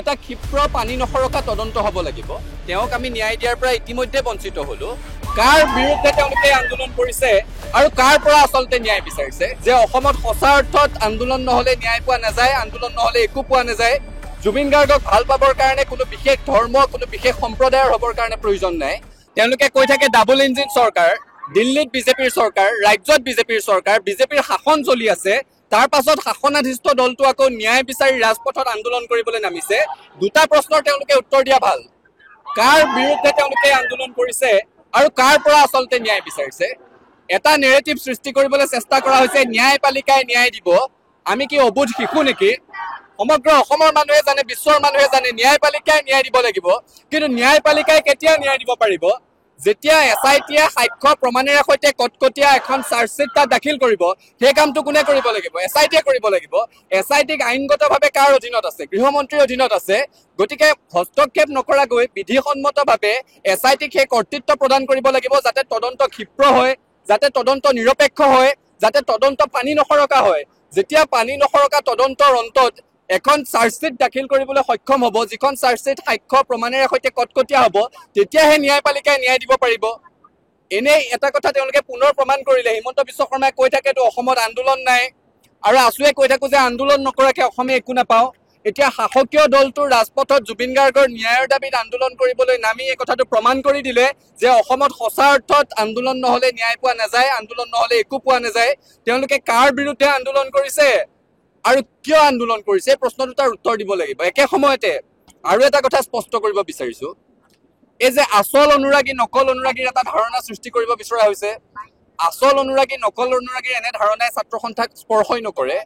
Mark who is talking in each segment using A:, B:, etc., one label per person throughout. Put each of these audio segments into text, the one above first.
A: এটা ক্ষিপ্ৰ পানী নসৰকা তদন্ত হ'ব লাগিব। তেওঁক আমি ন্যায় দিয়াৰ পৰা ইতিমধ্যে বঞ্চিত হলো। কাৰ বিৰুদ্ধে তেওঁলোকে আন্দোলন কৰিছে আৰু কাৰ পৰা আচলতে ন্যায় বিচাৰিছে যে অসমত সঁচা অৰ্থত আন্দোলন নহলে ন্যায় পোৱা নাযায়, আন্দোলন নহলে একো পোৱা নাযায়। জুবিন গাৰ্গক ভাল পাবৰ কাৰণে কোনো বিশেষ ধৰ্ম, কোনো বিশেষ সম্প্ৰদায়ৰ হ'বৰ কাৰণে প্ৰয়োজন নাই। তেওঁলোকে কৈ থাকে ডাবল ইঞ্জিন চৰকাৰ, দিল্লীত বিজেপিৰ চৰকাৰ, ৰাজ্যত বিজেপিৰ চৰকাৰ, বিজেপিৰ শাসন চলি আছে। তাৰ পাছত শাসনাধিষ্ঠ দলটো আকৌ ন্যায় বিচাৰি ৰাজপথত আন্দোলন কৰিবলৈ নামিছে। দুটা প্ৰশ্নৰ তেওঁলোকে উত্তৰ দিয়া ভাল। কাৰ বিৰুদ্ধে তেওঁলোকে আন্দোলন কৰিছে আৰু কাৰ পৰা আচলতে ন্যায় বিচাৰিছে। এটা নেৰেটিভ সৃষ্টি কৰিবলৈ চেষ্টা কৰা হৈছে ন্যায়পালিকাই ন্যায় দিব। আমি কি অবুধ শিশু নেকি? সমগ্ৰ অসমৰ মানুহে জানে, বিশ্বৰ মানুহে জানে ন্যায়পালিকাই ন্যায় দিব লাগিব। কিন্তু ন্যায়পালিকাই কেতিয়া ন্যায় দিব পাৰিব? যেতিয়া SIT-য়ে সাক্ষ্য প্ৰমাণেৰে সৈতে কটকটীয়া এখন চাৰ্জশ্বিট তাত দাখিল কৰিব। সেই কামটো কোনে কৰিব লাগিব? SIT-য়ে কৰিব লাগিব। SIT-ক আইনগতভাৱে কাৰ অধীনত আছে? গৃহমন্ত্ৰীৰ অধীনত আছে। গতিকে হস্তক্ষেপ নকৰাকৈ বিধিসন্মতভাৱে SIT-ক সেই কৰ্তৃত্ব প্ৰদান কৰিব লাগিব, যাতে তদন্ত ক্ষিপ্ৰ হয়, যাতে তদন্ত নিৰপেক্ষ হয়, যাতে তদন্ত পানী নসৰকা হয়। যেতিয়া পানী নসৰকা তদন্তৰ অন্তত এখন চাৰ্জশ্বিট দাখিল কৰিবলৈ সক্ষম হ'ব, যিখন চাৰ্জশ্বিট সাক্ষ্য প্ৰমাণেৰে সৈতে কটকটীয়া হ'ব, তেতিয়াহে ন্যায়পালিকাই ন্যায় দিব পাৰিব। এনেই এটা কথা তেওঁলোকে পুনৰ প্ৰমাণ কৰিলে। হিমন্ত বিশ্ব শৰ্মাই কৈ থাকেতো অসমত আন্দোলন নাই, আৰু আছুৱে কৈ থাকো যে আন্দোলন নকৰাকে অসমে একো নাপাওঁ। এতিয়া শাসকীয় দলটোৰ ৰাজপথত জুবিন গাৰ্গৰ ন্যায়ৰ দাবীত আন্দোলন কৰিবলৈ নামি এই কথাটো প্ৰমাণ কৰি দিলে যে অসমত সঁচা অৰ্থত আন্দোলন নহলে ন্যায় পোৱা নাযায়, আন্দোলন নহলে একো পোৱা নাযায়। তেওঁলোকে কাৰ বিৰুদ্ধে আন্দোলন কৰিছে আৰু কিয় আন্দোলন কৰিছে, প্ৰশ্ন দুটাৰ উত্তৰ দিব লাগিব। একে সময়তে আৰু এটা কথা স্পষ্ট কৰিব বিচাৰিছো, এই যে আচল অনুৰাগী নকল অনুৰাগীৰ এটা ধাৰণা সৃষ্টি কৰিব বিচৰা হৈছে। আচল অনুৰাগী নকল অনুৰাগীৰ এনে ধাৰণাই ছাত্ৰ সন্থাক স্পৰ্শই নকৰে।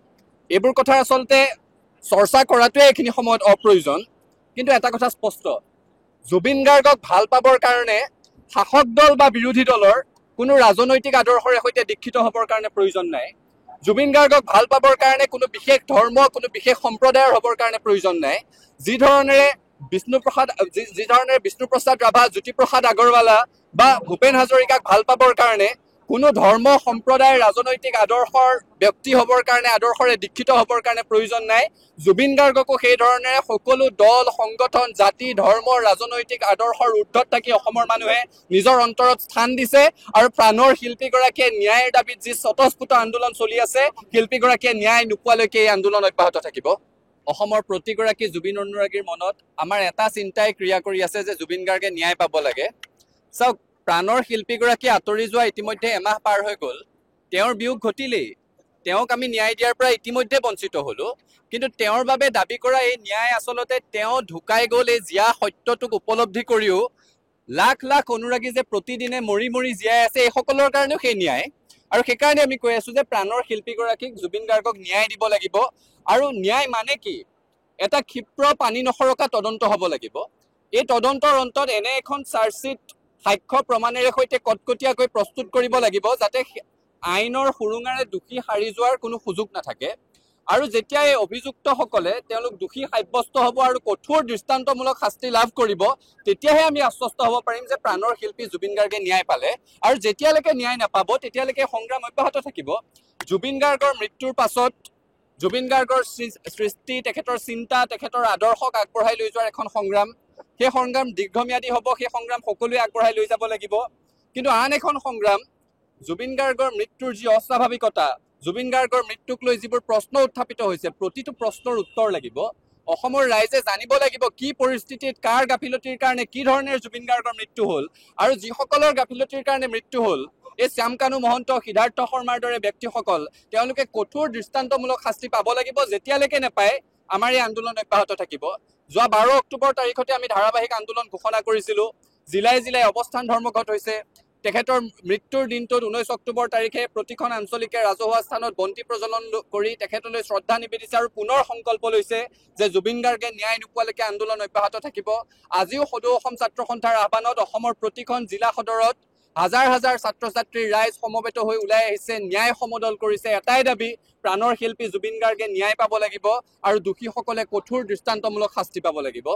A: এইবোৰ কথা আচলতে চৰ্চা কৰাটোৱে এইখিনি সময়ত অপ্ৰয়োজন। কিন্তু এটা কথা স্পষ্ট, জুবিন গাৰ্গক ভাল পাবৰ কাৰণে শাসক দল বা বিৰোধী দলৰ কোনো ৰাজনৈতিক আদৰ্শৰে সৈতে দীক্ষিত হ'বৰ কাৰণে প্ৰয়োজন নাই। জুবিন গাৰ্গক ভাল পাবৰ কাৰণে কোনো বিশেষ ধৰ্ম, কোনো বিশেষ সম্প্ৰদায়ৰ হ'বৰ কাৰণে প্ৰয়োজন নাই। যি ধৰণেৰে বিষ্ণুপ্ৰসাদ ৰাভা, জ্যোতিপ্ৰসাদ আগৰৱালা বা ভূপেন হাজৰিকাক ভাল পাবৰ কাৰণে কোনো ধৰ্ম, সম্প্ৰদায়, ৰাজনৈতিক আদৰ্শৰ ব্যক্তি হ'বৰ কাৰণে, আদৰ্শৰে দীক্ষিত হ'বৰ কাৰণে প্ৰয়োজন নাই। জুবিন গাৰ্গকো সেই ধৰণেৰে সকলো দল, সংগঠন, জাতি, ধৰ্ম, ৰাজনৈতিক আদৰ্শৰ ঊৰ্ধত থাকি অসমৰ মানুহে নিজৰ অন্তৰত স্থান দিছে। আৰু প্ৰাণৰ শিল্পীগৰাকীয়ে ন্যায়ৰ দাবীত যি স্বতঃস্ফূৰ্ত আন্দোলন চলি আছে, শিল্পীগৰাকীয়ে ন্যায় নোপোৱালৈকে এই আন্দোলন অব্যাহত থাকিব। অসমৰ প্ৰতিগৰাকী জুবিন অনুৰাগীৰ মনত আমাৰ এটা চিন্তাই ক্ৰিয়া কৰি আছে যে জুবিন গাৰ্গে ন্যায় পাব লাগে। চাওক, প্ৰাণৰ শিল্পীগৰাকী আঁতৰি যোৱা ইতিমধ্যে এমাহ পাৰ হৈ গ'ল। তেওঁৰ বিয়োগ ঘটিলেই। তেওঁক আমি ন্যায় দিয়াৰ পৰা ইতিমধ্যে বঞ্চিত হলো। কিন্তু তেওঁৰ বাবে দাবী কৰা এই ন্যায় আচলতে তেওঁ ঢুকাই গ'ল এই জীয়া সত্যটোক উপলব্ধি কৰিও লাখ লাখ অনুৰাগী যে প্ৰতিদিনে মৰি মৰি জীয়াই আছে, এইসকলৰ কাৰণেও সেই ন্যায়। আৰু সেইকাৰণে আমি কৈ আছো যে প্ৰাণৰ শিল্পীগৰাকীক, জুবিন গাৰ্গক ন্যায় দিব লাগিব। আৰু ন্যায় মানে কি? এটা ক্ষিপ্ৰ পানী নসৰকা তদন্ত হ'ব লাগিব। এই তদন্তৰ অন্তত এনে এখন চাৰ্জশ্বিট সাক্ষ্য প্ৰমাণেৰে সৈতে কটকটীয়াকৈ প্ৰস্তুত কৰিব লাগিব, যাতে আইনৰ সুৰুঙাৰে দোষী সাৰি যোৱাৰ কোনো সুযোগ নাথাকে। আৰু যেতিয়া এই অভিযুক্তসকলে তেওঁলোক দোষী সাব্যস্ত হ'ব আৰু কঠোৰ দৃষ্টান্তমূলক শাস্তি লাভ কৰিব, তেতিয়াহে আমি আশ্বস্ত হ'ব পাৰিম যে প্ৰাণৰ শিল্পী জুবিন গাৰ্গে ন্যায় পালে। আৰু যেতিয়ালৈকে ন্যায় নাপাব, তেতিয়ালৈকে সংগ্ৰাম অব্যাহত থাকিব। জুবিন গাৰ্গৰ মৃত্যুৰ পাছত জুবিন গাৰ্গৰ সৃষ্টি, তেখেতৰ চিন্তা, তেখেতৰ আদৰ্শক আগবঢ়াই লৈ যোৱাৰ এখন সংগ্ৰাম, সেই সংগ্ৰাম দীৰ্ঘম্যাদী হ'ব। সেই সংগ্ৰাম সকলোৱে আগবঢ়াই লৈ যাব লাগিব। কিন্তু আন এখন সংগ্ৰাম, জুবিন গাৰ্গৰ মৃত্যুৰ যি অস্বাভাৱিকতা, জুবিন গাৰ্গৰ মৃত্যুক লৈ যিবোৰ প্ৰশ্ন উত্থাপিত হৈছে, প্ৰতিটো প্ৰশ্নৰ উত্তৰ লাগিব। অসমৰ ৰাইজে জানিব লাগিব কি পৰিস্থিতিত, কাৰ গাফিলতিৰ কাৰণে, কি ধৰণেৰে জুবিন গাৰ্গৰ মৃত্যু হ'ল। আৰু যিসকলৰ গাফিলতিৰ কাৰণে মৃত্যু হ'ল, এই শ্যামকানু মহন্ত, সিদ্ধাৰ্থ শৰ্মাৰ দৰে ব্যক্তিসকল, তেওঁলোকে কঠোৰ দৃষ্টান্তমূলক শাস্তি পাব লাগিব। যেতিয়ালৈকে নাপায়, আমাৰ এই আন্দোলন অব্যাহত থাকিব। যোৱা 12 অক্টোবৰ তাৰিখতে আমি ধাৰাবাহিক আন্দোলন ঘোষণা কৰিছিলো। জিলাই জিলাই অৱস্থান ধৰ্মঘট হৈছে। তেখেতৰ মৃত্যুৰ দিনটোত 19 অক্টোবৰ তাৰিখে প্ৰতিখন আঞ্চলিকে ৰাজহুৱা স্থানত বন্তি প্ৰজ্বলন কৰি তেখেতলৈ শ্ৰদ্ধা নিবেদিছে আৰু পুনৰ সংকল্প লৈছে যে জুবিন গাৰ্গে ন্যায় নোপোৱালৈকে আন্দোলন অব্যাহত থাকিব। আজিও সদৌ অসম ছাত্ৰ সন্থাৰ আহ্বানত অসমৰ প্ৰতিখন জিলা সদৰত হাজাৰ হাজাৰ ছাত্ৰ ছাত্ৰীৰ ৰাইজ সমবেত হৈ ওলাই আহিছে, ন্যায় সমদল কৰিছে। এটাই দাবী, প্ৰাণৰ শিল্পী জুবিন গাৰ্গে ন্যায় পাব লাগিব আৰু দোষীসকলে কঠোৰ দৃষ্টান্তমূলক শাস্তি পাব লাগিব।